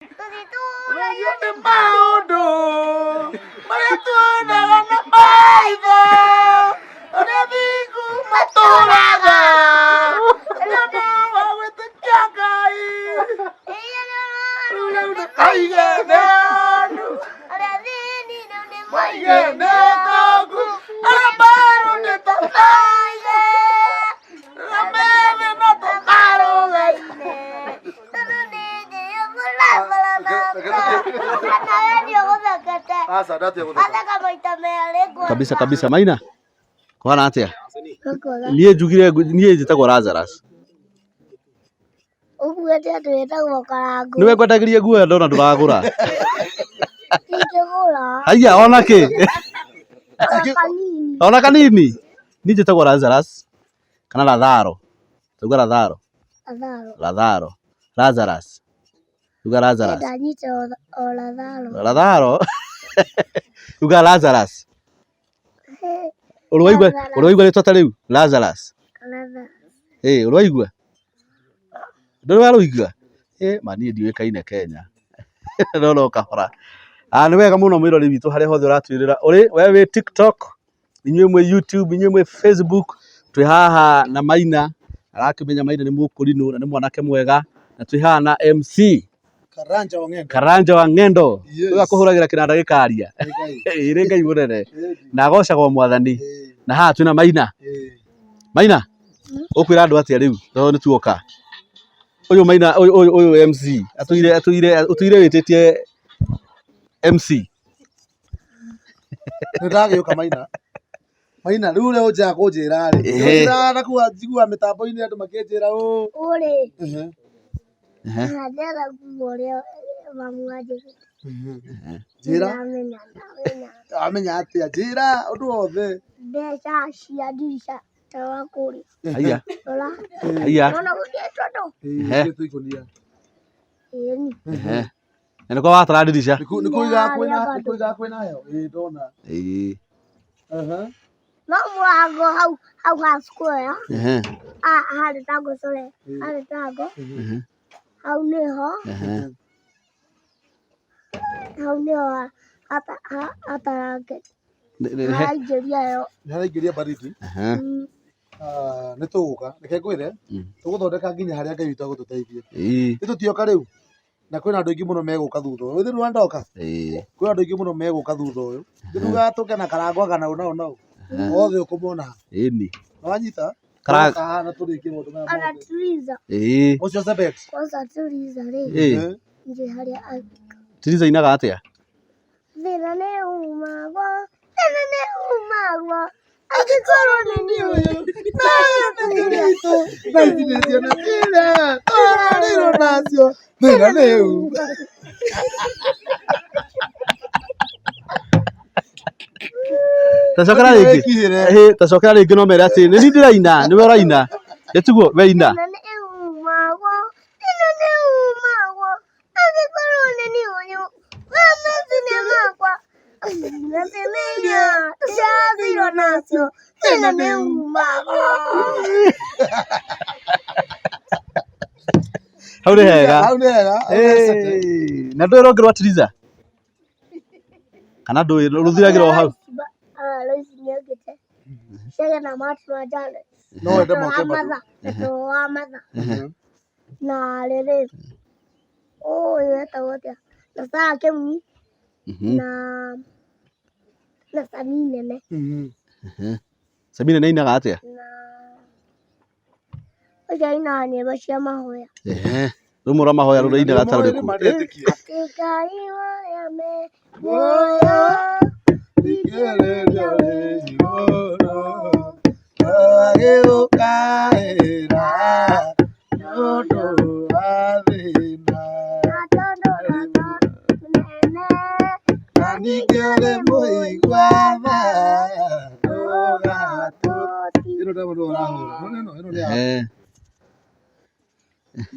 Unajua maondo maratona na maitho unathiku maturaga ndio wawete kiagai aigene arathini ndio maigene togu arabaro de tataige ramene na tokaro gaine kabisa kabisa. Maina kwana atia niĩ njugire niĩ njĩtagwo Lazarus. Ũguĩte atĩ wĩtagwo Karangũ. Nĩwe ngwendagĩria nguo ndona ndũragũra. Ndingĩgũra. Haiya ona kĩ? Kanini. Ona kanini. Niĩ njĩtagwo Lazarus kana Lazaro. Tuga Lazaro. Lazaro. Lazarus. Tuga Lazarus. Ndanyita o Lazaro. Lazaro. Tuga Lazarus. Ũrwaigua rĩtwa rĩu Lazarus. Ũrwaigua? Ndũrĩ warũigua? Ma niĩ ndiũĩkaine Kenya. No kahora. Nĩ wega mũno mwĩrori witũ harĩa hothe ũratuĩrĩra ũrĩ we wĩ TikTok, inyuĩ mwĩ YouTube, inyuĩ mwĩ Facebook, twĩ haha na Maina. Arakĩmenya Maina nĩ mũkũrinũ na nĩ mwanake mwega, na twĩ haha na MC Karanja wa Ng'endo. Ũga kũhũragĩra kĩnanda gĩkaria. Ĩrĩ Ngai mũnene. Na agocagwo Mwathani. Na haha twĩ na Maina. Maina, ũkwĩra andũ atĩa rĩu? Tondũ nĩ tuoka. Ũyũ Maina ũyũ MC ũtũire wĩtĩtie MC. Nĩndagĩũka Maina. Maina rĩu ũrĩa ũnjaga kũnjĩra rĩ. Njĩra na kuga njigua mĩtambo-inĩ andũ makĩnjĩra ũũ. Ũrĩ. Ndĩrenda kuga ũrĩa mamu wanjĩrĩte. Njĩra. Amenya atĩa? Njĩra ũndũ wothe. Mbeca cia ndirica ta wa kũrĩa. Haiya. Rora. Haiya. Ona gũthiĩtwo ndũ. Ĩĩ ikunia. Ĩĩ. Na nĩkwo watara ndirica. Nĩkũigaga kwĩna heho. Ĩĩ ndona. Ĩĩ. No mũrango hau ha square. Harĩ tango core. Harĩ tango. Hau nĩho. Hau nĩho hatarange. Haraingĩria yo. Nĩharaingĩria baridi. Nĩtũgũka. Reke ngwĩre. Tũgũthondeka nginya harĩa Ngai witũ agũtũteithie. Nĩtũtioka rĩu. Na kwĩna andũ aingĩ mũno megũka thutha ũyũ. Ũthĩ nĩwandoka? Kwĩna andũ aingĩ mũno megũka thutha ũyũ. Nĩtugaga tũke na Karangũ nao. Othe ũkũmona. Ĩni. Nĩwanyita? Na tũrĩkie maũndũ maya. Ona Tiriza. Ũcio Sebet. Kwanza Tiriza rĩ. Nje harĩa Tiriza inaga atĩa? Thĩna nĩ umagwo. Thĩna nĩ umagwo. Angĩkorwo nĩ niĩ ũyũ. Naitithĩtio na njĩra. Tũrarĩrwo nacio. Thĩna nĩ uma. Tacokera rĩngĩ. Tacokera rĩngĩ no mere atĩ nĩ niĩ ndĩraina, nĩwe ũraina. Gĩtiguo we ina. Thĩna nĩ umagwo. Thĩna nĩ umagwo. Angĩkorwo nĩ niĩ ũyũ. Meciria makwa. Nasemenya tũcirathirwo nacio. Thĩna nĩ umagwo. Hau nĩ hega. Hau nĩ hega. Na ndũĩ rũngĩ rwa Tiriza? Kana ndũĩ rũthiragĩrwo hau? Loici nĩongĩte. Cege na matũra njane. No wende moke matũ. Wa matha. Na rĩrĩ. Ũyũ wetagwo atĩa? Na Sarah Kĩmuni. Na Sami Nene. Sami Nene inaga atĩa? Ũcio ainaga nyĩmbo cia mahoya. Rũmwe rwa mahoya rũrĩa inaga ta rũrĩkũ? Atĩ Ngai wayame muoyo. Thikĩrĩria wĩ igũrũ. Agĩgũkaĩra nĩũndũ wa thĩna. Na ningĩ ũrĩ mũigua tha. Ĩno ndĩrona mũndũ ũrahũra. Ĩno nĩ ya.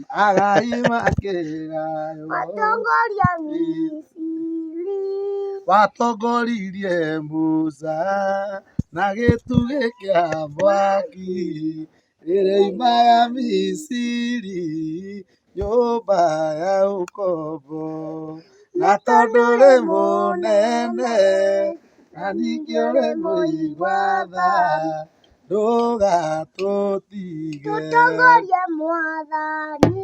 Agai makĩgayo. Watongoria Misiri. Watongoririe Musa na gĩtugĩ kĩa mwaki. Irĩma ya Misiri nyũmba ya ũkombo na tondũ ũrĩ mũnene na ningĩ ũrĩ mũigua tha ndũgatũtige Tutongorie Mwathani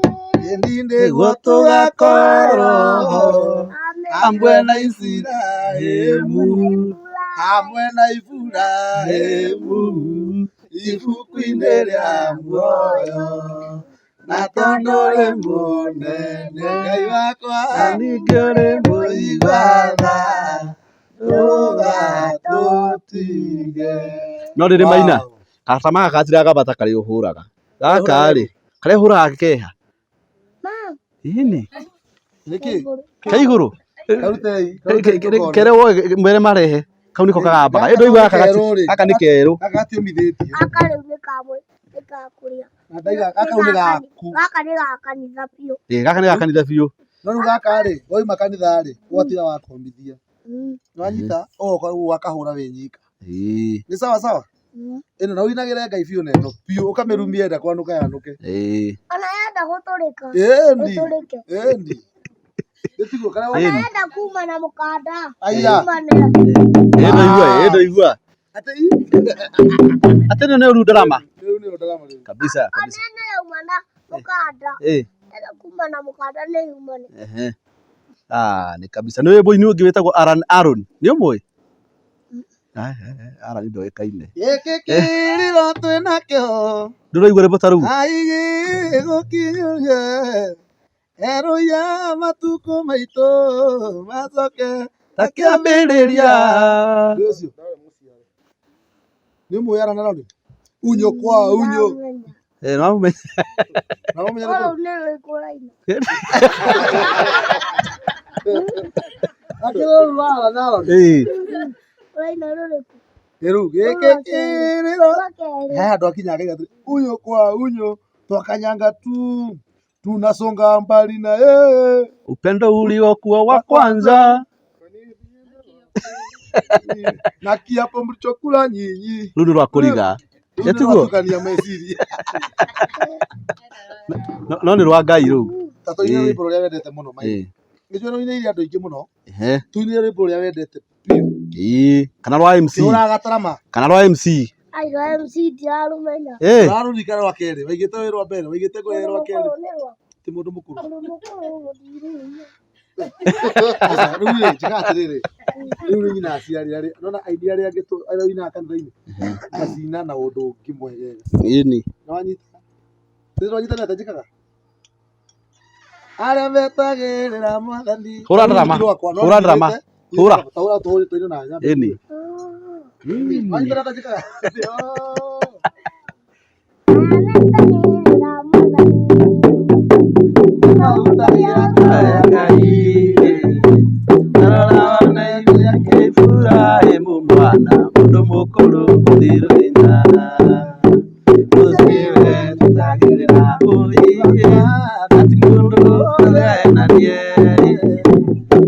nĩguo tũgakorwo hamwe na Iburahĩmu ibuku-inĩ rĩa muoyo na tondũ ũrĩ mũnene Ngai wakwa na ningĩ ũrĩ mũigua tha ndũgatũtige. No rĩrĩ Maina kata maka gatiraga bata karĩ ũhũraga gaka rĩ karĩa ũhũraga keha ini nĩkĩ kaigũrũ kere mbere marehe kau nĩko kagambaga ĩndũ igua gaka nĩ kerũ gaka gatiũmithĩtio gaka rĩu nĩ kamwe nĩ gakũrĩa na ndaiga gaka nĩ gaku gaka nĩ ga kanitha biũ gaka nĩ ga kanitha biũ no rĩu gaka rĩ wauma kanitha rĩ ũgatiga wa komithia nĩwanyita ũgoka wakahũra wĩ nyika nĩ sawa sawa ĩno na ũinagĩre Ngai biũ na ĩno biũ ũkamĩrumia enda kwanũka yanũke ona yenda gũtũrĩka ĩndi gĩtiguo kana ona yenda kuma na mũkanda aya ĩndo igua atĩ nĩ ũru ndarama kabisa ona nĩ yauma na mũkanda enda kuma na mũkanda nĩ yumane nĩ kabisa nĩ wĩmbũini ũngĩ wĩtagwo Aaron nĩ ũmũĩ Aaron ndoĩkaine gĩkĩ kĩrĩro twĩnakĩo ndũraigua rwĩmbo ta rũu gũkinyũrie erũya matukũ maitũ macoke takĩambĩrĩria ũcio nĩ mũĩ Aaron Aaron unyo kwa unyo nĩwamũmenya ũyũ nĩ rwĩkũraina akĩrũrũ Aaron Aaron ũraina rũrĩkũ rĩu gĩkĩ kĩrĩro he handũ akinya akaiga atĩrĩ unyo kwa unyo twakanyanga tunasonga mbali na yeye upendo uliokuwa wa kwanza na kiapo mlichokula nyinyi rũu nĩ rwa kũriga tiguo tukania meciria no nĩ rwa Ngai rũu tatu ina rwĩmbo rũrĩa wendete mũno mai nĩjua no inairia andũ aingĩ mũno tuinire rwĩmbo rũrĩa wendete kana rwa MC ũragatarama kana rwa MC ai rwa MC ndirarũmenya ũrarũrika rwa kerĩ waigĩte wĩ rwa mbere waigĩte kwĩ rwa kerĩ ti mũndũ mũkũrũ rĩu rĩ njĩka atĩrĩrĩ rĩu nĩ nyina aciari arĩ nona aini arĩa angĩ aroinaga kanitha-inĩ macina na ũndũ ũngĩ mwegega ĩni nĩwanyita nĩwanyita nĩ atĩ njĩkaga arĩa metagĩrĩra Mwathani hũra ndarama hũra ndarama hũra taura tũine na nyambe ĩni wanyita nĩ atĩ njĩkaga mwana mũndũ mũkũrũ thirũina ũciwe tutagĩrĩra ũiye ati mũndũ ũthenanie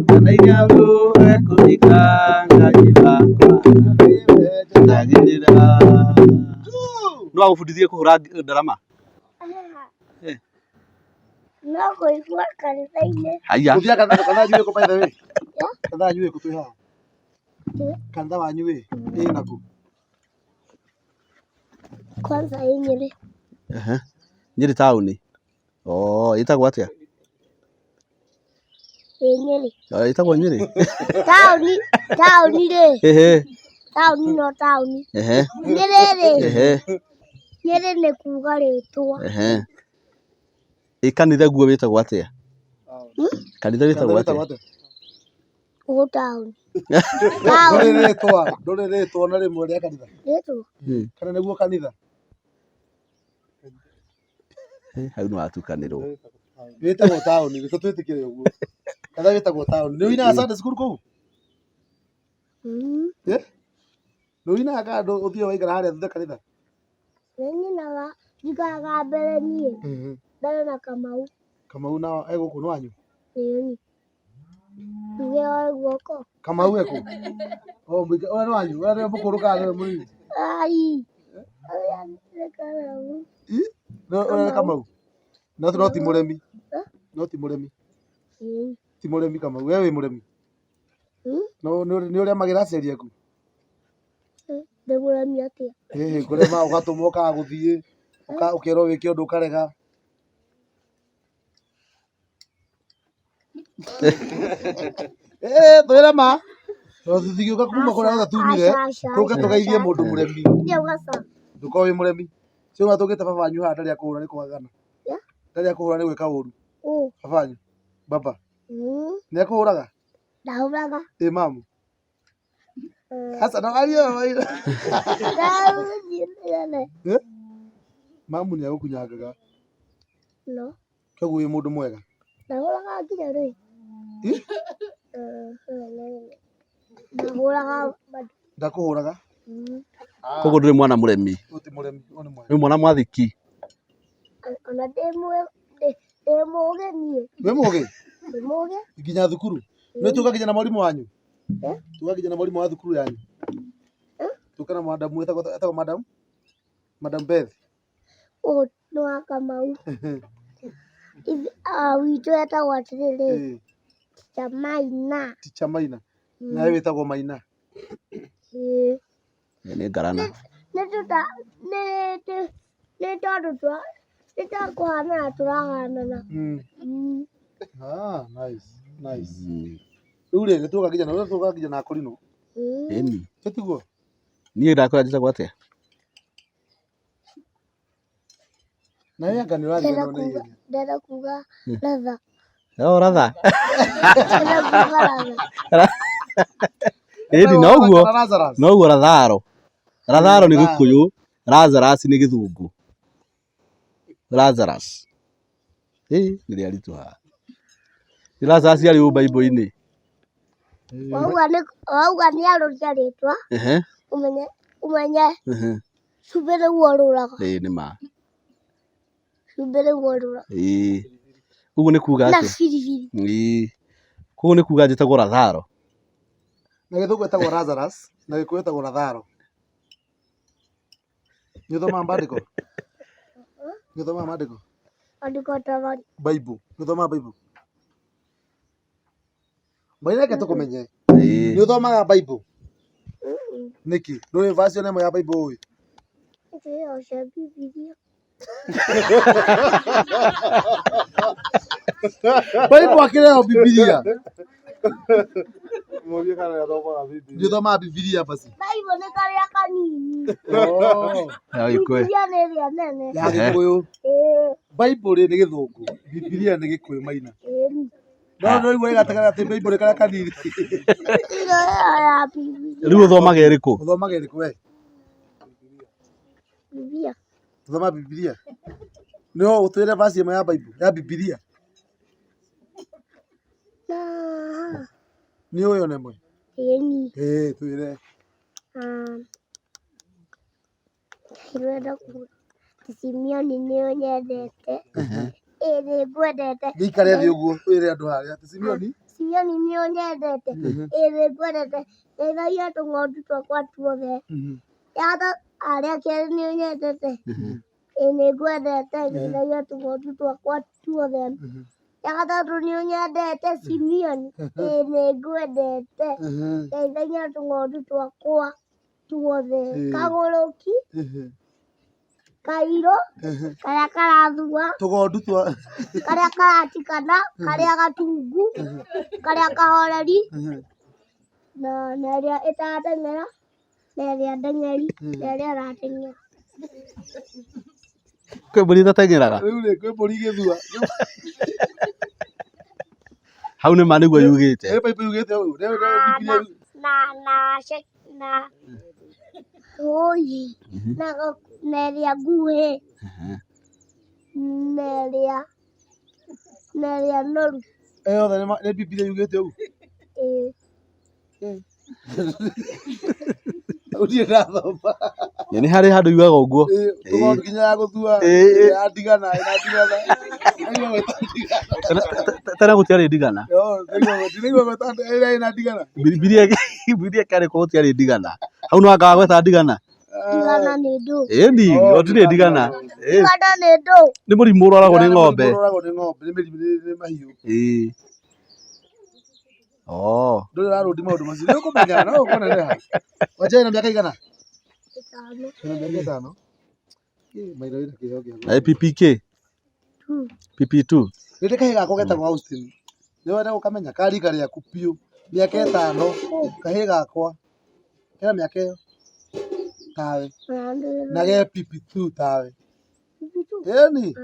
kana igandũ ekũthika Ngai wakwa tutagĩrĩra no agũbundithie kũhũra ndarama no kũigua kanitha-inĩ haya kuthia kanitha njue kũ by the way kanitha njue kũ twĩ haha kanitha wanyu wĩ naku kwanza ĩ Nyĩrĩ Nyĩrĩ taũni ĩtagwo atĩa ĩ Nyĩrĩ ĩtagwo Nyĩrĩ taũni rĩ taũni no taũni Nyĩrĩ rĩ Nyĩrĩ nĩ kuga rĩtwa kanitha guo wĩtagwo atĩa kanitha wĩtagwo atĩa gũkũ taũni ndũrĩ rĩtwa na rĩmwe rĩa kanitha rĩtwa kana nĩguo kanitha hau nĩ watukanĩrwo wĩtagwo taũni reke twĩtĩkĩre ũguo kanitha wĩtagwo taũni nĩ ũinaga Sunday school kũu nĩ ũinaga andũ ũthiĩ waikara harĩa thutha kanitha nĩ nyinaga njikaraga mbere niĩ mbere na Kamau na egũkũ nĩ wanyu ĩni tuge oĩ guoko Kamau ekũ ũrĩa nĩ wanyu ũrĩa nĩ mũkũrũ kana nĩ mũnini ũrĩa nĩ Kamau ũrĩa nĩ Kamau no ti mũremi no ti mũremi. Ti mũremi Kamau, wewe wĩ mũremi? No nĩ ũrĩamagĩra aciari aku? Ndĩ mũremi atĩa? Kũrema ũgatũmwo ũkaga gũthiĩ ũkerwo wĩke ũndũ ũkarega. Twĩre ma tũthiũka kuma kũrĩa guothe tumire tũke tũgeithie mũndũ mũremi. Ndũkorwo wĩ mũremi. Ciauma tũngĩte baba wanyu haha ndarĩ akũhũra nĩ kwagana. Ndarĩ akũhũra nĩ gwĩka ũru. Baba wanyu baba nĩ akũhũraga? Ndahũraga. Mamu asa na wario wairo. Mamu nĩ agũkunyangaga. No. Koguo wĩ mũndũ mwega. Ndahũraga nginya rĩ. Ndahũraga bado. Ndakũhũraga? Koguo ndũrĩ mwana mũremi. Ũti mũremi, ũyũ nĩ mwega. Wĩ mwana mwathiki. Ona ndĩ mũgĩ niĩ. Wĩ mũgĩ? Ndĩ mũgĩ. Nginya thukuru? Nĩ tuga nginya na mwarimũ wanyu? Tuga nginya na mwarimũ wa thukuru yanyu? Tuka na madamu etagwo madamu? Madam Beth? Nĩ wa Kamau. Witũ etagwo atĩrĩrĩ. Teacher Maina. Teacher Maina. Nawe wĩtagwo Maina? Nĩ ngarana. Nĩ tondũ nĩ twakũhanana tũrahanana. Nice. Rĩu rĩ nĩtuoka nginya na Akorino? Ĩni. Tiguo? Niĩ ndakwĩra njĩtagwo atĩa? Nawe anga nĩ ũrathiĩ na ihenya. Ndenda kuga ratha. Ratha. Ndenda kuga ratha. Ĩni noguo Ratharo. Ratharo nĩ Gĩkũyũ, Lazarus nĩ Gĩthũngũ. Lazarus. Nĩ rĩaritũ haha. Nĩ Lazarus arĩ ũũ Bible-inĩ. Wauga nĩ arũria rĩtwa. Umenye. Cumbĩ nĩguo ũrũraga. Nĩ ma. Cumbĩ nĩguo ũrũraga. Ũguo nĩ kuga atĩ. Na biribiri. Koguo nĩ kuga njĩtagwo Ratharo. Na Gĩthũngũ etagwo Lazarus, na Gĩkũyũ etagwo Ratharo. Nĩ ũthomaga maandĩko? Nĩ ũthomaga maandĩko? Maandĩko ta Bible. Nĩ ũthomaga Bible? Maina reke tũkũmenye. Nĩ ũthomaga Bible? Nĩkĩ? Ndũrĩ version ĩmwe ya Bible ũĩ? Ĩyo cia Bibilia. Bible akĩreo Bibilia. Mũthie kana nĩ athomaga Bibilia. Nĩ ũthomaga Bibilia basi? Bible nĩ karĩa kanini. Ya Gĩkũyũ. Bibilia nĩ ĩrĩa nene. Ya Gĩkũyũ. Bible nĩ Gĩthũngũ. Bibilia nĩ Gĩkũyũ Maina. No igwe gatagatĩ Bible karĩa kanini. Rĩu ũthomaga ĩrĩkũ? Ũthomaga ĩrĩkũ we? Bibilia. Ũthomaga Bibilia? No ũtwĩre verse ĩmwe ya Bible ya Bibilia. Nĩ ũyũ ona ĩmwe? Ĩni. Twĩre. Nĩrenda kuga Simeoni nĩ nyendete. Nĩ ngwendete. Gĩikare thĩ ũguo twĩre andũ harĩa. Simeoni? Simeoni nĩ nyendete. Nĩ ngwendete. Ndeithagia tũng'ondu twakwa tuothe. Arĩa kerĩ nĩ nyendete. Nĩ ngwendete. Ndeithagia tũng'ondu twakwa tuothe. Ya gatatũ nĩ nyendete Simeoni. Nĩ ngwendete. Ndeithagia tũng'ondu twakwa tuothe. Kagũrũki. Kairũ. Karĩa karathua. Tũgondu twa. Karĩa karatikana. Karĩa gatungu. Karĩa kahoreri. Na ĩrĩa ĩtateng'era. Na ĩrĩa ndeng'eri. Na ĩrĩa ĩrateng'era. Kwĩ mbũri itateng'eraga? Rĩu rĩ kwĩ mbũri igĩthua. Hau nĩ ma nĩguo yugĩte. Bible yugĩte ũũ. Na Oi. Na ĩrĩa nguhĩ. Na ĩrĩa noru. Yothe nĩ Bibilia yugĩte ũũ? Ũthiĩ ndathoma. Nĩ harĩ handũ yugaga ũguo. Tũgondu nginya ya gũthua. Ya ndigana. Tena gũtiarĩ ndigana. Ndinaigua gweta ĩrĩa ĩna ndigana. Bibilia kĩarĩ ko gũtiarĩ ndigana. Hau no anga gweta ndigana. Ndigana nĩ ndũ. Ĩni gũtirĩ ndigana. Ndigana nĩ ndũ. Nĩ mũrimũ ũroragwo nĩ ng'ombe. Nĩ mĩrimũ nĩ mahiũ. Ndũrĩ ũrarũndi maũndũ macio. Nĩ ũkũmenya no ũkũneneha. Wanjĩrĩ na mĩaka igana? 5. Maitho wĩna kĩheo kĩaguo. Na PPK? PP2. Rĩrĩ kahĩĩ gakwa getagwo Austin. Nĩ wenda ũkamenya ka rika rĩaku biũ. Mĩaka 5. Kahĩĩ gakwa kena mĩaka ĩyo tawe. Na ge PP2 tawe. Ĩni.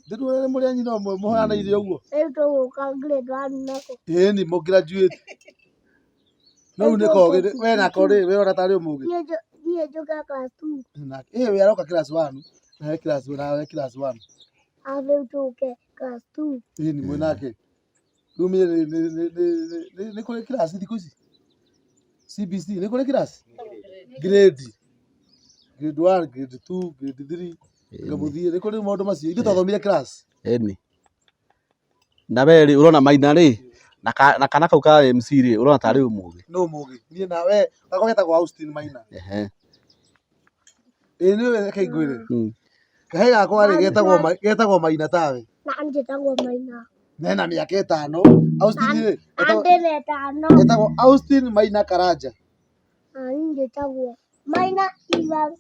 Ndĩruo nĩ mũrĩ a nyina ũmwe mũhanĩire ũguo. Rĩu tũgũka grade 1 nako. Ĩni mũgraduate. No rĩu nĩ kogĩ we nako rĩ we ona tarĩ ũmũgĩ. Niĩ njũka class 2. We aroka class 1 na we class 1. Rĩu tũke class 2. Ĩni mwĩnake. Rĩu nĩ kũrĩ class thikũ ici. CBC nĩ kũrĩ class. Grade 1, grade 2, grade 3. Ngamũthiĩ nĩ kũrĩ maũndũ macio. Ithuĩ twathomire class. Ĩni. Na we rĩ ũrona Maina rĩ na kana kau ka MC rĩ ũrona tarĩ ũmũgĩ. No mũgĩ. Niĩ na we gakwa getagwo Austin Maina. Nĩ we kaingwĩre. Kahĩĩ gakwa rĩ getagwo Maina tawe. Na njĩtagwo Maina. Nena mĩaka 5. Austin rĩ Andĩ 5. getagwo Austin Maina Karanja. Na njĩtagwo Maina Evans.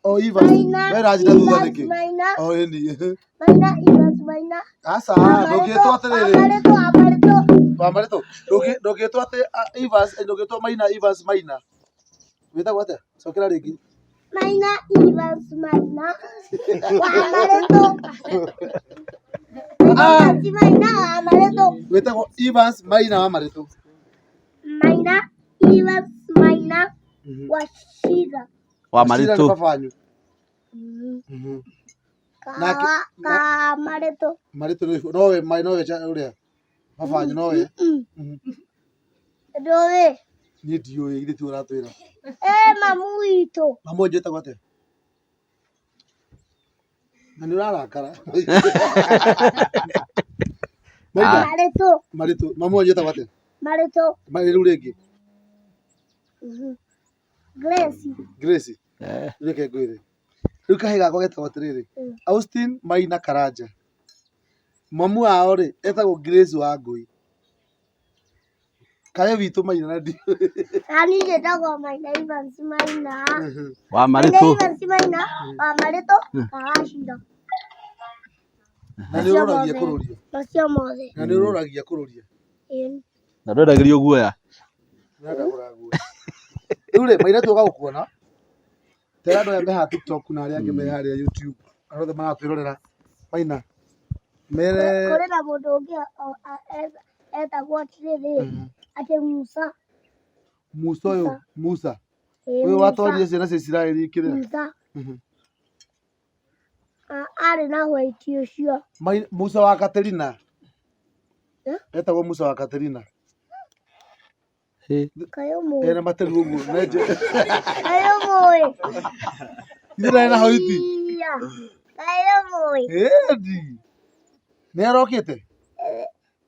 Evans. We ranjĩta thutha nĩkĩ? Maina. Ĩni. Maina Evans Maina. Aca ndũngĩtwo atĩrĩrĩ. Wamarĩtwo. Ndũngĩtwo atĩ Evans ndũngĩtwo Maina Evans Maina. Wĩtagwo atĩa? Cokera rĩngĩ. Maina Evans Maina. Wamarĩtwo. Maina Wamarĩtwo. Wĩtagwo Evans Maina Wamarĩtwo. Maina Evans Maina Wachira. Wamarĩtwo. Kamarĩtwo. Marĩtwo nowe ũrĩa. Mabanyu nowe. Ndũĩ. Niĩ ndiũĩ ithuĩ tu ũratwĩra. Mamu witũ. Mamu njĩtagwo atĩa? Na nĩ ũrarakara. Marĩtwo. Marĩtwo. Mamu njĩtagwo atĩa? Marĩtwo. Rĩu rĩngĩ. Grace. Reke ngwĩre. Rĩu kahĩĩ gakwa getagwo atĩrĩrĩ. Austin Maina Karanja. Mamu wao rĩ etagwo Grace Wangũi. Kaĩ witũ Maina na ndiũĩ. Nani njĩtagwo Maina Evans Maina. Wamarĩtwo. Evans Maina. Wamarĩtwo. Wachira. Na nĩ ũroragia kũrũria. Macio mothe. Na nĩ ũroragia kũrũria. Na ndwendagĩrio guoya. Rĩu rĩ Maina tuoka gũkuona. Tera andũ aya me haha TikTok na arĩa angĩ me harĩa YouTube. Arothe maratwĩrorera. Maina. Mere. Kũrĩ na mũndũ ũngĩ etagwo atĩrĩrĩ. Atĩ Musa. Musa ũyũ. Musa. Ũyũ watwarire ciana cia Isiraeli kĩrĩa. Musa. Arĩ na white ũcio. Musa wa Katerina. Etagwo Musa wa Katerina. Kayo mũĩ. Ena materu ũguo. Kayo mũĩ. Ithuĩ na hoiti. Kayo mũĩ. Ĩndi. Nĩ arokĩte?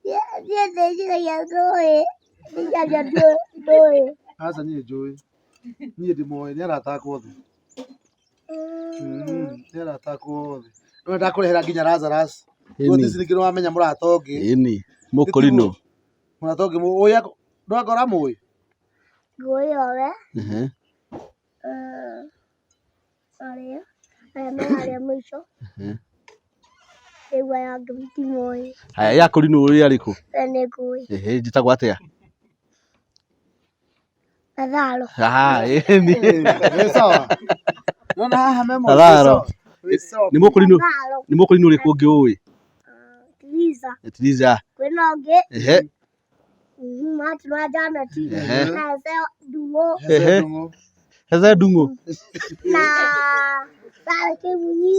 Niĩ ndĩciragia ndũĩ. Ndĩciragia ndũĩ. Aca niĩ njũĩ. Niĩ ndĩmoĩ nĩ aratakwo othe. Nĩ aratakwo othe. No ndakũrehera nginya Lazarus. Gũtirĩ kĩndũ wamenya mũrata ũngĩ. Ĩni. Mũkũrinũ. Mũrata ũngĩ ũyũ ndwakora mũĩ. Ngũĩ owe. Arĩa. Aya me harĩa mũico. Rĩu aya angĩ ndimũĩ. Haya ya kũrinũ ũrĩ arĩkũ? Nĩ ngũĩ. Njĩtagwo atĩa? Lazaro. Ĩni. Nĩ sawa. Nona haha memo. Lazaro. Nĩ mũkũrinũ ũrĩkũ ũngĩ ũĩ? Triza. Kwĩna ũngĩ. Heze Ndung'u. Na Sara Kĩmunyi.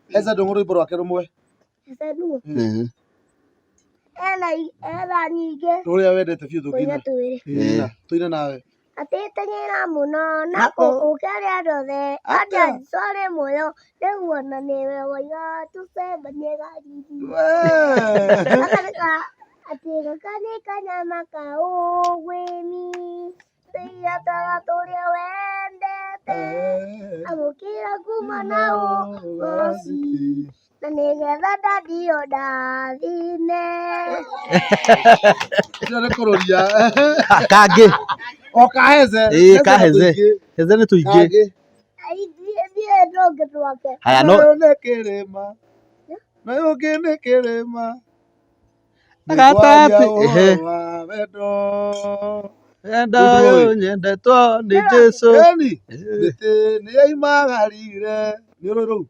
Heze Ndung'u rwĩmbo rwake rũmwe. Heze Ndung'u. Ena nyingĩ. Ũrĩa wendete biũ Kũina twĩrĩ. Tũine nawe. Atĩteng'era mũno na ũkĩarĩa andũ othe anja sorry muoyo nĩguo na nĩwe woiga tũcemanie Garithi. Atĩ gaka nĩ kanyama ka ũgwĩmi tũiataga tũrĩa wende amũkĩra kuma na ũgoci na nĩgetha ndathiĩ ndathine. Nĩ kũrũria Kangĩ. o kaheze Kaheze. Heze nĩ tũingĩ. Thiĩ tũngĩ twake. Haya no. Nĩ kĩrĩma na ũngĩ nĩ kĩrĩma Gatagatĩ. wendo Wendo ũyũ nyendetwo nĩ Jesũ. eni mĩtĩ nĩ yaimagarire nĩ ũrũ rũu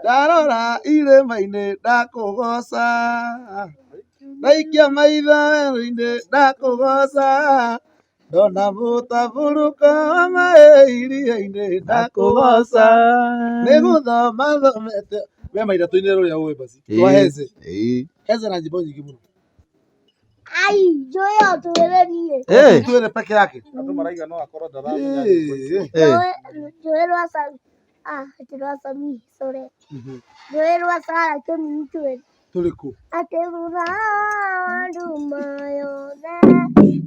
ndarora irĩma-inĩ ndakũgoca ndaikia maitho werũ-inĩ ndakũgoca ndona mũtabũrũko wa maĩ iria-inĩ ndakũgoca nĩ gũthoma thomete we maitha tũinĩre rũrĩa ũĩ basi twa heze heze na nyĩmbo nyingĩ mũno Ai, njũĩ o twĩre niĩ. twĩre peke yake andũ maraiga no akorwo ndaramenya Njũĩ rwa Sami. Ati rwa Sami, sorry. Njũĩ rwa Sara Kĩmini twĩre. tũrĩkũ Atĩ thutha wa nduma yothe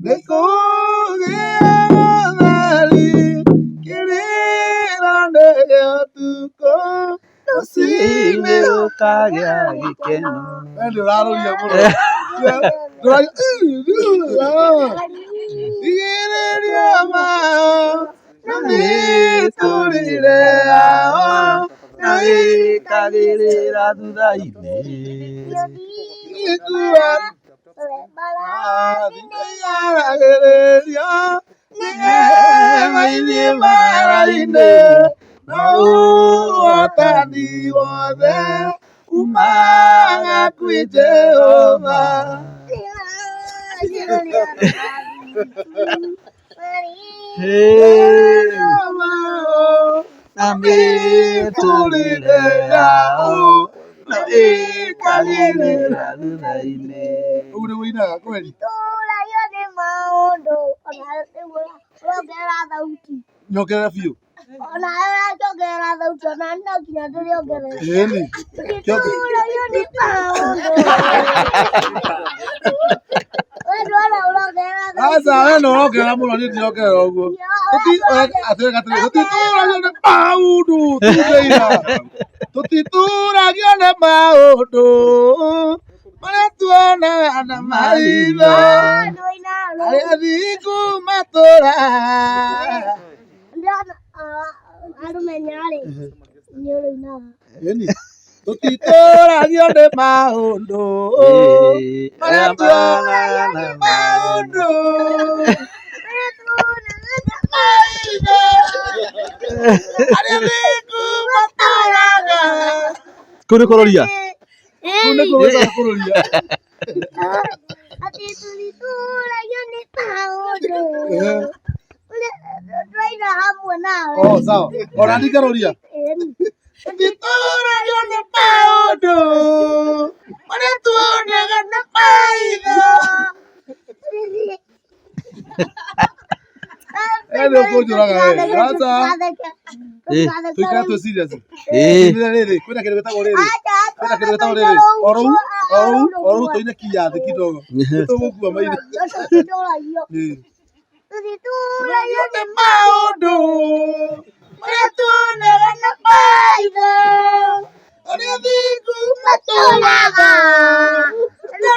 nĩkũgĩa thari kĩrĩro nĩ gĩa ũtukũ Rũcinĩ rũkagĩa gĩkeno. nĩ ũrarũria mũno igĩrĩria mao na mĩtũrĩre yao Na gĩkagĩrĩra thutha-inĩ. gĩkua nĩyaragĩrĩria nĩgetha-inĩ mara-inĩ na ũhotani wothe umaga kwĩ Jehova. Na mĩtũrĩre yao na ĩkagĩrĩra thutha-inĩ. Ũguo nĩguo inaga kweli Tũragio nĩ maũndũ ona rĩmwe ũrongerera thauti. nyongerera biũ Ona ũrakĩongerera thauti ona niĩ no nginya ndĩrĩongerere. ĩni Tũragio nĩ maũndũ. We ndwona ũrongerera thauti. aca we no ũrongerera mũno niĩ ndirongerera ũguo tũtitũragio nĩ maũndũ tugeira tũtitũragio nĩ maũndũ marĩa tuonaga na maitho arĩa athingu matũra arũmenyarĩ nĩ ũrĩinaga. ĩni tũtitũragio nĩ maũndũ marĩa tuonaga na maũndũ arĩa athingu matũraga Kũu nĩ kũroria. kũu nĩkuo gwĩtagwo kũrũria Atĩ tũtitũragio nĩ maũndũ twaina hamwe nawe. sawa ona niĩ ngarũria tũtitũragio nĩ maũndũ marĩa tuonaga na maitho nĩ ũkũnjũraga we aca tũikara twĩ serious rĩrĩ kwĩna kĩndũ gĩtagwo rĩrĩ kwĩna kĩndũ gĩtagwo rĩrĩ o rũu tũine kiathĩ kidogo nĩtũgũkua maitho tũtitũragio nĩ maũndũ marĩa tuonaga na maitho arĩa athingu matũraga nĩ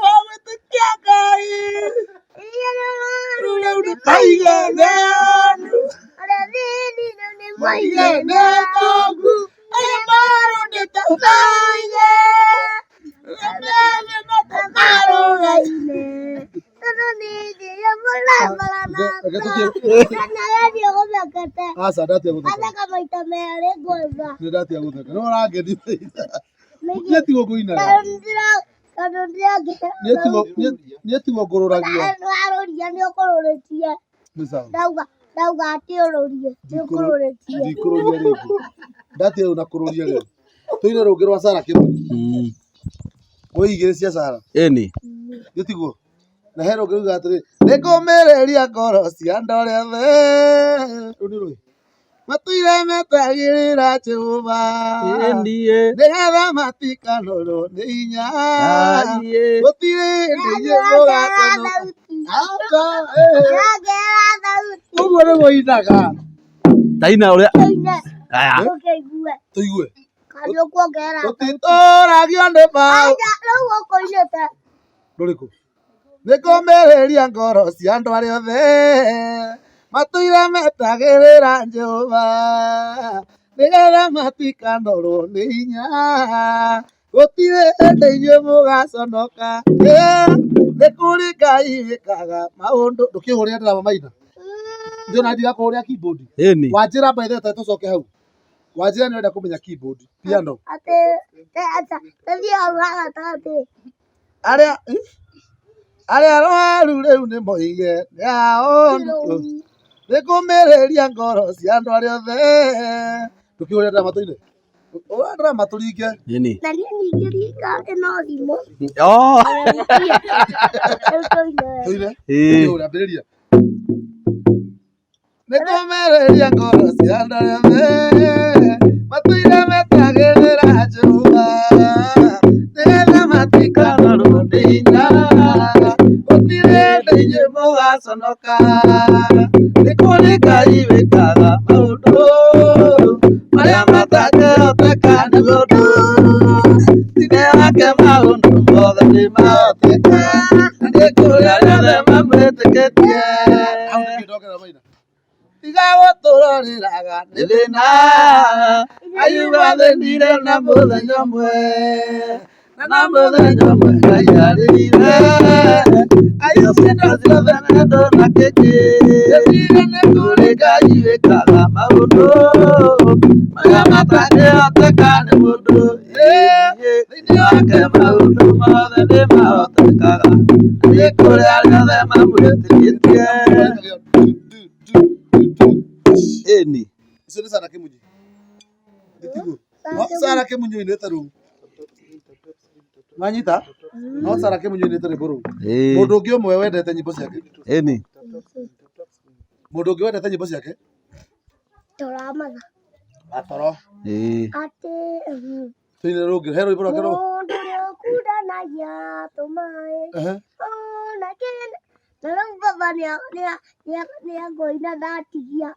wa gwĩtĩkia Ngai rĩu nĩ maigananu maigananu arĩa marũndĩte Ngai aca ndatia gũtheka no ũrangeni niĩ tiguo ngũinaga niĩ tiguo ngũrũragia nĩ sawa ndauga atĩ ũrũrie ndikũrũrĩtie. ndikũrũria rĩngĩ ndatia rĩu na kũrũria rĩu tũine rũngĩ rwa Sara Kĩmuni gwĩ igĩrĩ cia Sara Ĩni. nĩ tiguo na he rũngĩ ruga atĩrĩ nĩngũmĩrĩria ngoro cia andũ arĩa othe rũu nĩ rũĩ matũire metagĩrĩra Jehova nĩgetha matikanũrwo nĩ hinya gũtirĩ hĩndĩ mũgaconoka Ũguo nĩguo inaga. Taina ũrĩa. Aya. Tũigue. Tũtitũragio nĩ mbaũ. Ndũrĩkũ? Nĩkũmĩrĩria ngoro cia andũ arĩa othe matũire metagĩrĩra Jehova nĩgetha matikanarwo nĩ hinya. Gũtirĩ hĩndĩ inyuĩ mũgaconoka. Nĩ kũrĩ Ngai wĩkaga maũndũ. Ndũkĩhũrĩra ndarama Maina. Ndĩona ndigakũhũrĩra keyboard. Wanjĩra by the way tũcoke hau. Wanjĩra nĩũrenda kũmenya keyboard, piano. Arĩa arwaru rĩu nĩ moige nĩao nĩkũmĩrĩria ngoro cia andũ arĩa othe. Ndũkĩhũrĩra ndarama tũine. Ũra ndarama tũringe. Na niĩ ningĩ ringa ĩno thimũ. Tũine. Ndũkĩhũrĩra ambĩrĩria. Nĩkũmĩrĩria ngoro cia andũ arĩa othe matũire metagĩrĩra Jehova nĩgetha matikanarwo nĩ hinya. Gũtirĩ hĩndĩ inyuĩ mũgaconoka. Nĩ kũrĩ Ngai wĩkaga maũndũ marĩa matangĩhoteka nĩ mũndũ. Thĩinĩ wake maũndũ mothe nĩ mahoteka. Na nĩ kũrĩ arĩa othe mamwĩtĩkĩtie. Tiga gũtũrorĩraga nĩ thĩna. Ayuga thĩnire na mũthenya ũmwe. Na mũthenya ũmwe Ngai arĩrire. Ayuga ciothe nendo na kĩngĩ. Gĩtire nĩ kũrĩ Ngai wĩkaga maũndũ marĩa matangĩhoteka nĩ mũndũ. Thĩinĩ wake maũndũ mothe nĩ mahotekaga. Nĩ kũrĩ arĩa othe mamwĩtĩkĩtie. Eni. Icio nĩ Sarah Kĩmunyi. Gĩtigo. No Sarah Kĩmunyi oinĩte rũu. Mwanyita? No Sarah Kĩmunyi oinĩte rwĩmbo rũu. Mũndũ ũngĩ ũmwe wendete nyĩmbo ciake? Eni. Mũndũ ũngĩ wendete nyĩmbo ciake? Tũramatha. Atoro. Atĩ. Tũine rũngĩ. He rwĩmbo rwake rũu. Mũndũ ũrĩa ũkundanagia tũmaĩ. Ona kĩrĩa. Na rĩu baba nĩakũina ndatigia.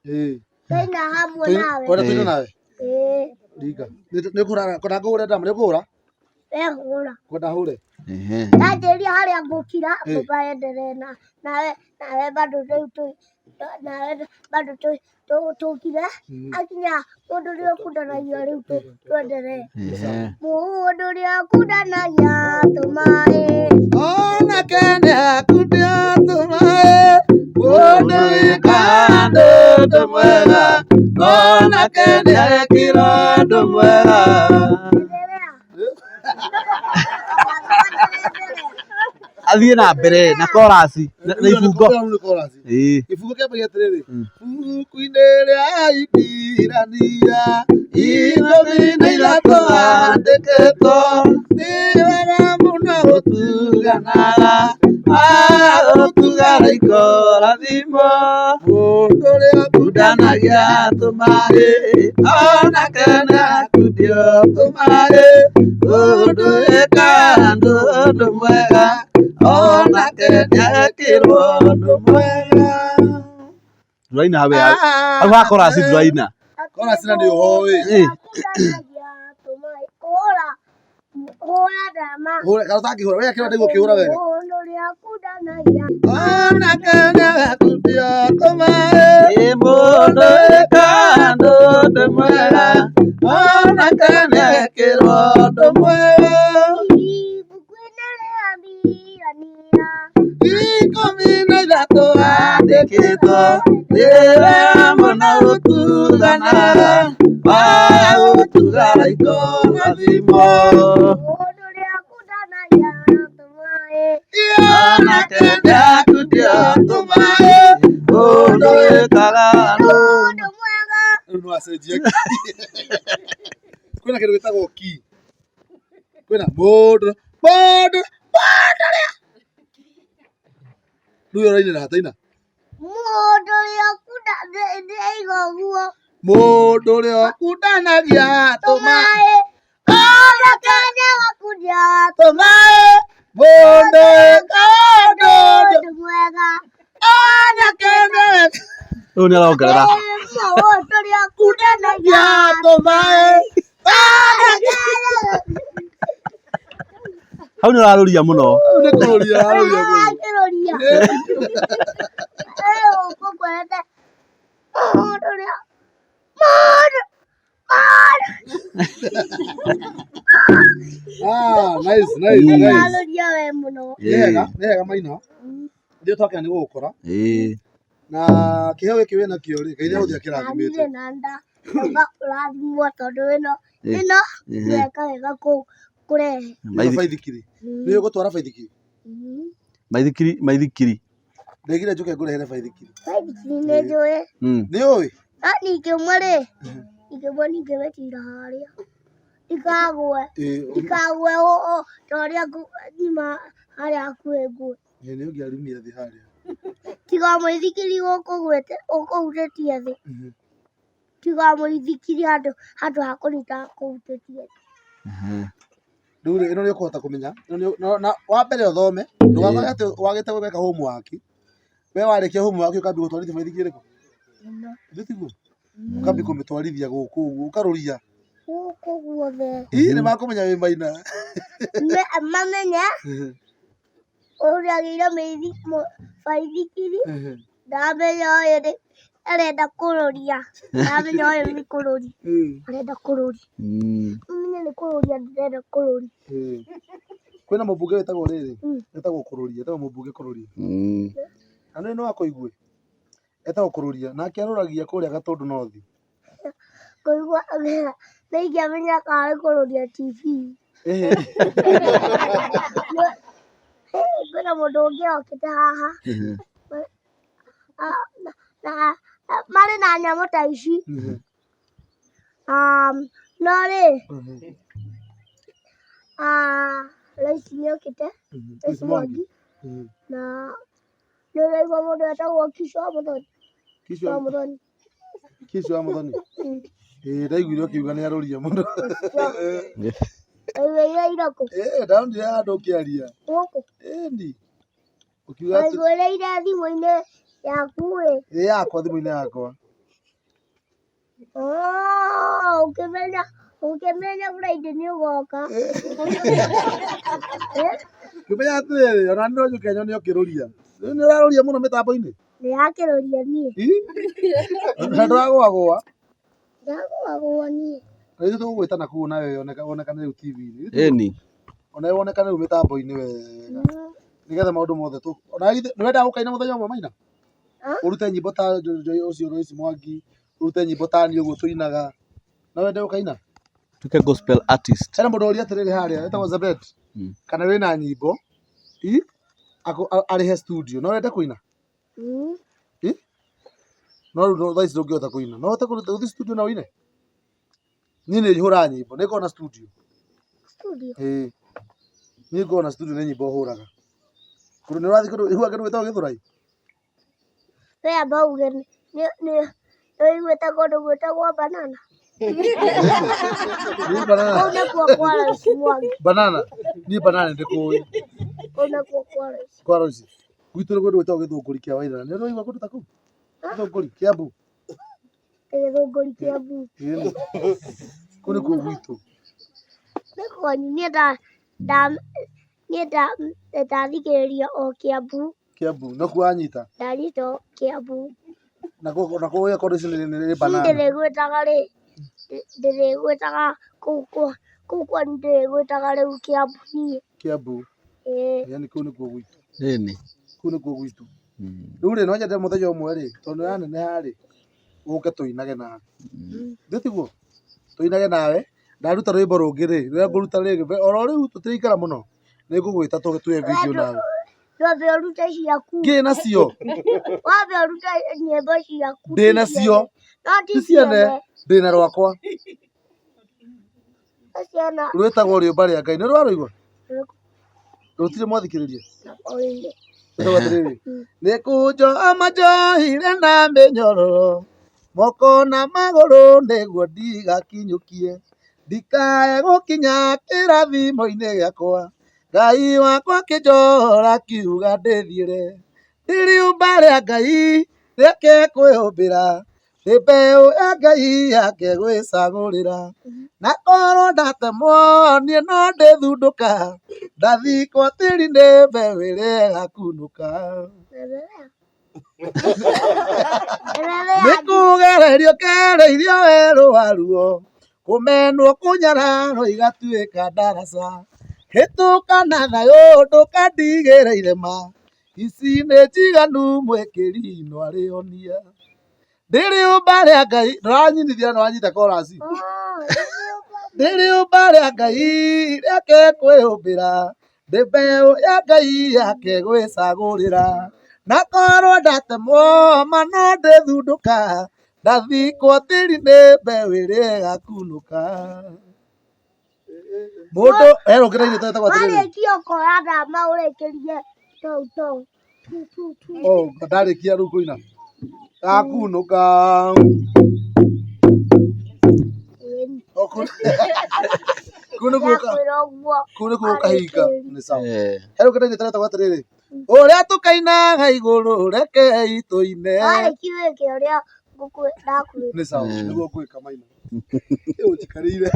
Tũina hamwe nawe. Wenda tũine nawe? Ringa. Nĩũkũhũra ngũhũre ndarama? Nĩũkũhũra? Hũra. Kwenda hũre? Ndanjĩria harĩa ngũkira baba endelee nawe bado rĩu bado tũkire akinya mũndũ ũrĩa ũkundanagia rĩu twendelee. Mũndũ ũrĩa ũkundanagia tũmaĩ. Onake nĩakundia tũmaĩ. Mũndũ wĩkando ũndũ mwega. Onake nĩekirwo ũndũ mwega. Athiĩ na mbere na korasi na ibungo. Ibungo kĩambagia atĩrĩrĩ. Buku-inĩ rĩa Imbirania ikũmi na ithatũ handĩkĩtwo nĩ wega mũno gũtuganaga. Gũtugana ikorathimo. Mũndũ ũrĩa ũkundanagia tũmaĩ. Onake nĩakundio tũmaĩ. Mũndũ wĩkando ũndũ mwega. Onake nĩekirwo ũndũ mwega. Ndũraina hawe hau ha korasi ndũraina. Korasi na nĩ ũhoĩ. Hũra ndarama. Hũra kana ũtangĩhũra. Wega kĩrĩa nĩguo ũkĩhũra wega. Mũndũ ũrĩa ũkundanagia. Onake nĩakundio tũmaĩ. Mũndũ wĩkando ũndũ mwega. Onake nĩekirwo ũndũ mwega. Ibuku-inĩ rĩa Imbirania ikũmi na ithatũ handĩkĩtwo nĩ wega mũno gũtuganaga. Gũtugana ikorathimo. Mũndũ ũrĩa ũkundanagia tũmaĩ. Onake nĩakundio tũmaĩ. Mũndũ wĩkaga ũndũ mwega. Rĩu no acenjie. Kwĩna kĩndũ gĩtagwo ki. Kwĩna mũndũ ũrĩa. Rĩu ũrainĩra hataina. Mũndũ ũrĩa ũkundanagia ũguo. Mũndũ ũrĩa ũkundanagia tũmaĩ. Onake nĩakundia tũmaĩ. Mũndũ wĩkando ũndũ mwega. Rĩu nĩarongerera. Tũrĩ akundanagia tũmaĩ. Hau nĩũrarũria mũno. Nĩ kũrũria ararũria mũno. akĩrũria ũkũkwete tũrĩ Nice, nice, nice. ararũria we mũno. Nĩ hega Maina. Ithuĩ twakĩra nĩ gũgũkora. Na kĩheo gĩkĩ wĩna kĩo rĩ, Ngai nĩagũthiĩ akĩrathimĩte. Ndirĩ na nda ũrathimwo tondũ ĩno gweka wega kũrehe Baithikiri. Nĩ ũgũtwara baithikiri? Maithikiri. Ndegire njũke ngũrehere baithikiri. baithikiri nĩ njũĩ Nĩ ũĩ? no ningĩmwe rĩ ningĩmetira harĩa ikagwe torĩa nyuma harĩa hakuhĩ ngwe Nĩ ũngĩarumia thĩ harĩa. tiga mũithikiri ũkũgwĩte ũkũhutĩtie thĩ tiga mũithikiri handũ hakũnyita kũhutĩtie thĩ. Rĩu rĩ ĩno nĩ ũkũhota kũmenya na wa mbere ũthome ndũgakorwo atĩ wagĩte gwĩka homework. We warĩkia homework ũkambia gũtwarithia baithikiri ĩrĩkũ? Ndĩtiguo ũkambia kũmĩtwarithia gũkũ ũguo ũkarũria gũkũ guothe nĩ makũmenya wĩ Maina. mamenye ũrĩa agĩire baithikiri ndamenya ũyũ nĩ arenda kũrũria ndamenya ũyũ nĩ kũrũria arenda kũrũria mamenye nĩ kũrũria ndĩrenda kũrũria. Kwĩna mũmbunge wĩtagwo rĩrĩ wĩtagwo kũrũria etagwo mũmbunge kũrũria na nĩ wakũigua etagwo kũrũria nake arũragia kũrĩa Gatũndũ North. Kũigua nĩ ingĩamenya karĩ kũrũria TV. Kwĩna mũndũ ũngĩ okĩte haha marĩ na nyamũ ta ici no rĩ Raici nĩ okĩte Raici Mwangi na nĩ ũraigua mũndũ wetagwo Kicu wa Mũthoni. Kicu wa Mũthoni ndaiguire ũkiuga nĩ arũria mũno. Waiguire iroko ndaronire handũ ũkĩaria gũkũ ĩni ũkiuga atĩ waiguĩrĩire thimũ-inĩ yaku yakwa thimũ-inĩ yakwa ũkĩmenya Friday nĩ ũgoka. Ngĩmenya atĩrĩrĩ ona niĩ no njũke nyone ũkĩrũria. Rĩu nĩ ũrarũria mũno mĩtambo-inĩ? Ndĩrakĩrũria niĩ na ndũragũagũa? ndagũagũa niĩ. Rĩu tũgũgwĩta na kũu nawe wonekane rĩu TV-inĩ. Ĩni. Ona wonekane rĩu mĩtambo-inĩ wega nĩgetha maũndũ mothe ona nĩ wendaga gũkaina mũthenya ũmwe Maina? Ũrute nyĩmbo ta ũcio Raici Mwangi ũrute nyĩmbo ta niĩ ũguo tũinaga no wende gũkaina? Tuke gospel artist. Hena mũndũ ũria atĩrĩrĩ harĩa etagwo Zabet kana wĩna nyĩmbo arĩhe studio no wende kũina? No rĩu thaa ici ndũngĩhota kũina no ũhote gũthiĩ studio na ũine? Niĩ nĩ hũraga nyĩmbo nĩ ngoragwo na studio. Niĩ ngoragwo na studio nĩ nyĩmbo hũraga. Kũndũ nĩ ũrathiĩ kũndũ kĩndũ gwĩtagwo Gĩthũrai? We amba uge nĩ ũiguĩte kũndũ gwĩtagwo Banana? Kũu nĩkuo kwa Raici Mwangi. Banana? Niĩ Banana ndĩkũĩ. Kũu nĩkuo kwa Raici. Kwa Raici gwitũ nĩ kũndũ gwĩtagwo Gĩthũngũri kĩa Waithĩra. Nĩ ũraigua kũndũ ta kũu? Gĩthũngũri Kĩambu. Gĩthũngũri Kĩambu. Kũu nĩkuo gwitũ. Nĩ kwanyu niĩ ndathikĩrĩria o Kĩambu. Kĩambu nakuo wanyita? Ndanyita o Kĩambu. Na kũu gĩakorwo ici nĩ Banana. Ndĩrĩgwĩtaga rĩ ndĩrĩgwĩtaga kũu kwanyu ndĩrĩgwĩtaga rĩu Kĩambu niĩ. Kĩambu yani kũu nĩkuo gwitũ. Ĩni. Kũu nĩkuo gwitũ. Rĩu rĩ no nyende mũthenya ũmwe rĩ tondũ nĩyaneneha rĩ ũke tũinage nawe. Ndĩtiguo tũinage nawe ndaruta rwĩmbo rũngĩ rĩ rũrĩa ngũruta rĩngĩ oro rĩu tũtiraikara mũno nĩ ngũgwĩta tuoye video nawe. Wambe ũrute ciaku. Ngĩ nacio. Wambe ũrute nyĩmbo ciaku. Ndĩ nacio. Ti ciene ndĩna rwakwa. Rwĩtagwo Rĩũmba rĩa Ngai. Nĩ rwarũigua? Rũtirĩ mwathikĩrĩria? Rwĩtagwo atĩrĩrĩ. Nĩkũnjoha manjohire na mĩnyororo moko na magũrũ nĩguo ndigakinyũkie ndikae gũkinya kĩrathimo-inĩ gĩakwa Ngai wakwa kĩnjohora kiuga ndĩthiĩre ndĩ Rĩũmba rĩa Ngai reke kwĩhũmbĩra nĩ mbeũ ya Ngai yake gwĩcagũrĩra na korwo ndatemwo niĩ no ndĩthundũka ndathikwo tĩri-inĩ mbeũ ĩrĩa ĩgakunũka nĩkũgererio kereirio werũ waruo kũmenwo kũnyararwo igatuĩka ndaraca hĩtũka na thayũ ndũkandigĩrĩire ma ici nĩ njiganu mwĩkĩri no arĩonia ndĩrĩũmba rĩa Ngai ndũranyitithia no wanyita chorus ndĩrĩũmba rĩa Ngai reke kwĩhũmbĩra ndĩ mbeũ ya Ngai yake gwĩcagũrĩra na korwo ndatemwo ma no ndĩthundũka ndathikwo tĩri-inĩ mbeũ ĩrĩa ĩgakunũka mũndũ erũkĩra-inĩ twetagwo atĩrĩrĩ warĩkia ũkoya ndama ũrĩkĩrie tou ndarĩkia rĩu kũina gakunũka kũu nĩkuo kahinga nĩ sawa erũkĩra-inĩ twetagwo atĩrĩrĩ ũrĩa tũkainaga igũrũ rekei tũine warĩkia wĩke ũrĩa ndakwĩra nĩ sawa nĩguo ngwĩka maina ũnjikarĩire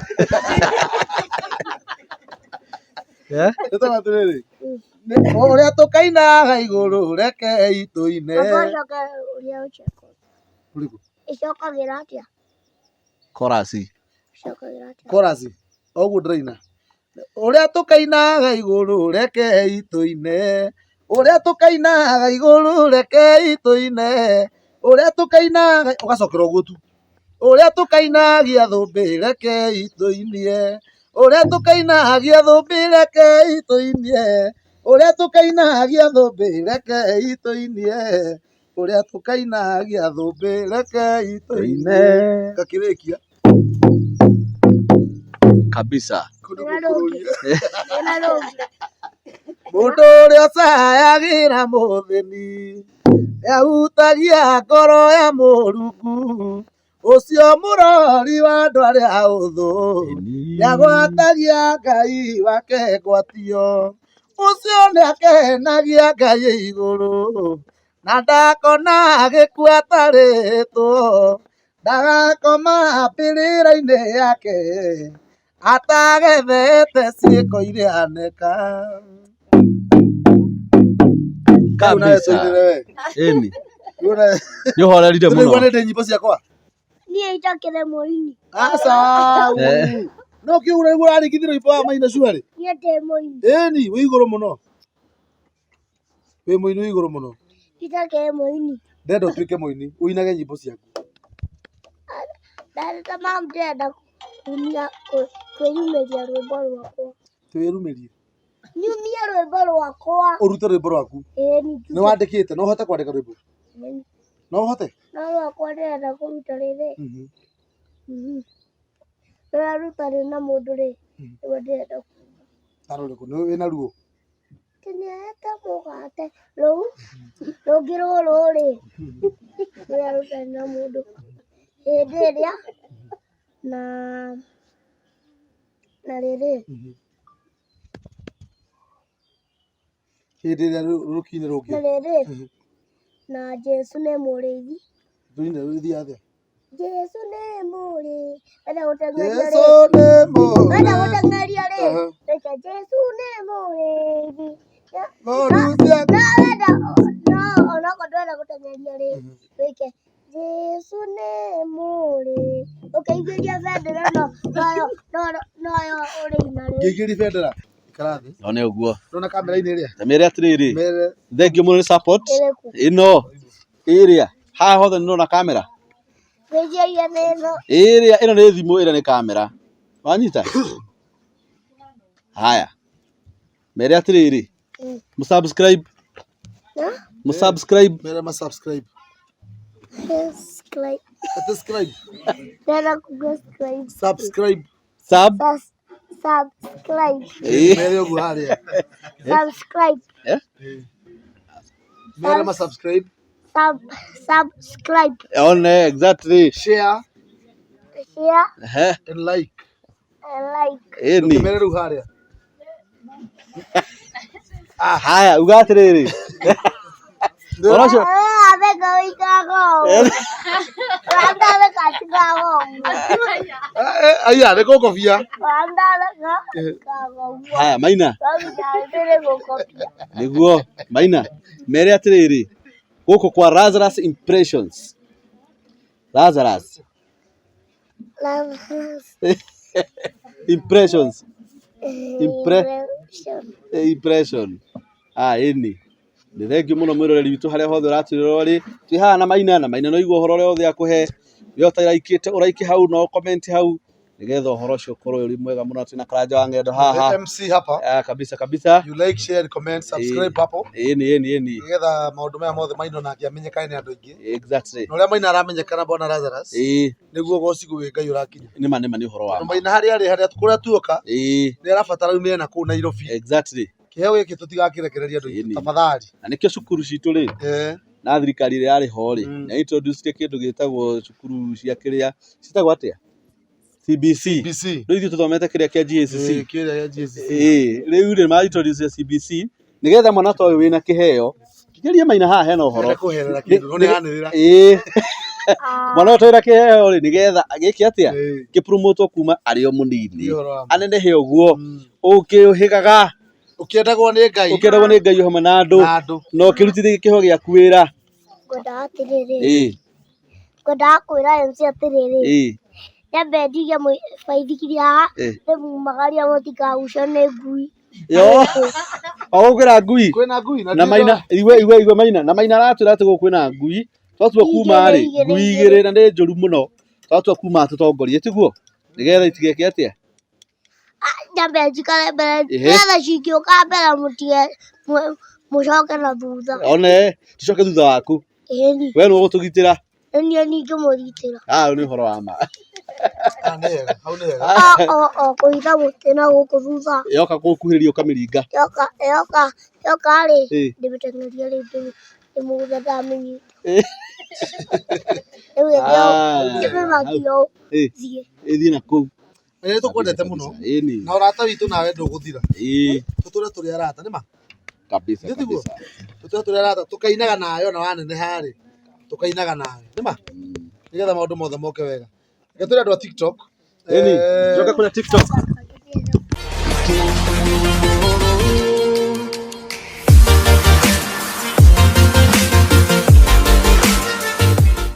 twetagwo atĩrĩrĩ ũrĩa tũkainaga igũrũ rekei tũine ũrĩkũ ĩcokagĩra atĩa chorus chorus oguo ndĩraina ũrĩa tũkainaga igũrũ rekei tũine ũrĩa tũkainaga igũrũ rekei tũine ũrĩa tũkainaga ũgacokera ũguo tu ũrĩa tũkainagia thũmbĩ rekei tũinie ũrĩa tũkainagia thũmbĩ rekei tũinie ũrĩa tũkainagia thũmbĩ rekei tũinie ũrĩa tũkainagia thũmbĩ rekei tũine gakĩrĩkia kabisa mũndũ ũrĩa ũcayagĩra mũthĩni nĩahutagia ngoro ya Mũrungu ũcio mũrori wa andũ arĩa ũthũ nĩagwatagia Ngai wake ngwatio ũcio nĩakenagia Ngai igũrũ na ndakona gĩkuũ atarĩtwo ndagakoma mbĩrĩra-inĩ yake atagethete ciĩko iria aneka kabisa ĩni nĩũhorerire mũno nĩndĩ nyĩmbo ciakwa niĩ itakĩre mũini aca no kiugo nĩguo ũrarĩkithia rwĩmbo wa Maina Shwari niĩ ndĩ mũini ĩni wĩ igũrũ mũno wĩ mũini wĩ igũrũ mũno itakĩre mũini ndenda ũtuĩke mũini ũinage nyĩmbo ciaku kama ndĩrenda kwĩyumĩria rwĩmbo rwakwa twĩyumĩrie nyumie rwĩmbo rwakwa ũrute rwĩmbo rwaku ĩni nĩ wandĩkĩte no ũhote kwandĩka rwĩmbo no ũhote no rwakwa ndĩrenda kũruta rĩrĩ rũrĩa rutarĩ na mũndũ rĩ nĩguo ndĩrenda kuga ta rũrĩkũ wĩna ruo nĩahete mũgate rũu rũngĩ rũrũ rĩ rũrĩa rutarĩ na mũndũ hĩndĩ ĩrĩa na rĩrĩ hĩndĩ ĩrĩa rũkinye rũngĩ na rĩrĩ na Jesũ nĩ mũrĩithi tũine rũthiĩ atĩa Jesũ nĩ mũrĩithi wenda gũteng'eria Jesũ nĩ mũrĩithi wenda gũteng'eria rĩ reke Jesũ nĩ mũrĩithi mũrũcia wenda onokorwo ndwenda gũteng'eria rĩ wĩke Jesũ nĩ mũrĩithi ũkĩingĩria bendera noyo ũrĩina rĩ ngĩingĩria bendera ikarathi one ũguo ndona kamera-inĩ ĩrĩa tamĩre atĩrĩrĩ mere thengiũ mũno nĩ support ĩno ĩrĩa haha hothe nĩũrona kamera wĩiria nĩno ĩrĩa ĩno nĩ thimũ ĩrĩa nĩ kamera wanyita haya mere atĩrĩrĩ mũsubscribe mere ma subscribe subscribe subscribe ndĩrenda kũsubscribe subscribe subscribe mere ũguo harĩa subscribe mere ma subscribe subscribe one exactly share and like ĩni mere rĩu harĩa haya uga atĩrĩrĩ abega ũikaraga Randale katika ng'ombe. Aya, nĩ gũkobia. Randale katika ng'ombe. Haya Maina, Randale gũkobia. nĩguo Maina, mere atĩrĩrĩ, gũkũ kwa Lazarus Impressions. Lazarus Impressions. Impression. Ĩni. Nĩ thengiũ mũno mwĩroreri witũ harĩa hothe ũratwĩrora rĩ. Twĩ haha na Maina no igua ũhoro ũrĩa wothe akũhe. We ũtairaikĩte ũraiki hau no comment hau. Nĩgetha ũhoro ũcio ũkorwo ũrĩ mwega mũno twĩna Karanja wa Ng'endo haha. MC hapa. Kabisa. You like, share and comment, subscribe hapo. Ĩni. Nĩgetha maũndũ maya mothe Maina nake amenyekane nĩ andũ aingĩ. Exactly. Na ũrĩa Maina aramenyekana bona Lazarus. Nĩguo gocigo wĩ Ngai ũrakinya. Nĩma nĩ ũhoro wa. Maina harĩa kũrĩa tuoka. Nĩ arabatara umĩre na kũu Nairobi. Exactly. Kĩheo gĩkĩ tũtigakirekereria andũ aingĩ tafadhali. Na nĩkĩo cukuru citũ rĩ. Na thirikari ĩrĩa yarĩ ho rĩ. Na introduce kĩndũ gĩtagwo cukuru cia kĩrĩa citagwo atĩa? CBC. Rĩu ithuĩ tũthomete kĩrĩa kĩa GSC. Kĩrĩa GSC. Rĩu rĩ ma introduce CBC nĩgetha mwana ta ũyũ wĩna kĩheo. Kĩgeria Maina haha hena ũhoro. Kũherera kĩndũ nĩ hanĩrĩra. Mwana ũyũ wĩna kĩheo rĩ nĩgetha gĩkĩ atĩa? Gĩ-promote kuma arĩ o mũnini. Anenehe ũguo. Ũkĩũhĩgaga. Ũkĩendagwo nĩ Ngai hamwe na andũ. No ũkĩrutithie kĩheo gĩaku wĩra. Ngwendaga atĩrĩrĩ. Ngwendaga kwĩra MC atĩrĩrĩ. Nyambe ndige baithikiri haha. Ndĩmumagaria mũtikagucio nĩ ngui. Ũgũkĩra ngui. Kwĩna ngui na Maina igwe Maina na Maina aratwĩra atĩ gũkũ kwĩna ngui. Twatua kuma rĩ ngui igĩrĩ na nĩ njũru mũno. Twatua kuma tũtongorie tiguo. Nĩgetha itigeke atĩa? Nyambe njikare mbere. Nĩgetha cingĩũka mbere mũtige mũcoke na thutha. One tucoke thutha waku. Ĩni. We nĩ ũgũtũgitĩra. Niĩ ningĩmũgitĩra. Ũyũ nĩ ũhoro wa ma. Nĩ wega. Kũhitha mũtĩ na gũkũ thutha. Yoka gũkuhĩrĩria ũkamĩringa. Yoka rĩ. Ndĩmĩteng'eria rĩ ndĩmũgũtha ndamĩnyita. Thiĩ na kũu. Nĩ tũkwendete mũno. Na ũrata witũ nawe ndũgũthira. Tũtũre tũrĩ arata nĩma. Kabisa. Tũtũre tũrĩ arata tũkainaga nawe ona waneneha rĩ. Tũkainaga nawe nĩma. Nĩgetha maũndũ mothe moke wega. Reke tũrĩ andũ a TikTok. Joka kũrĩa TikTok.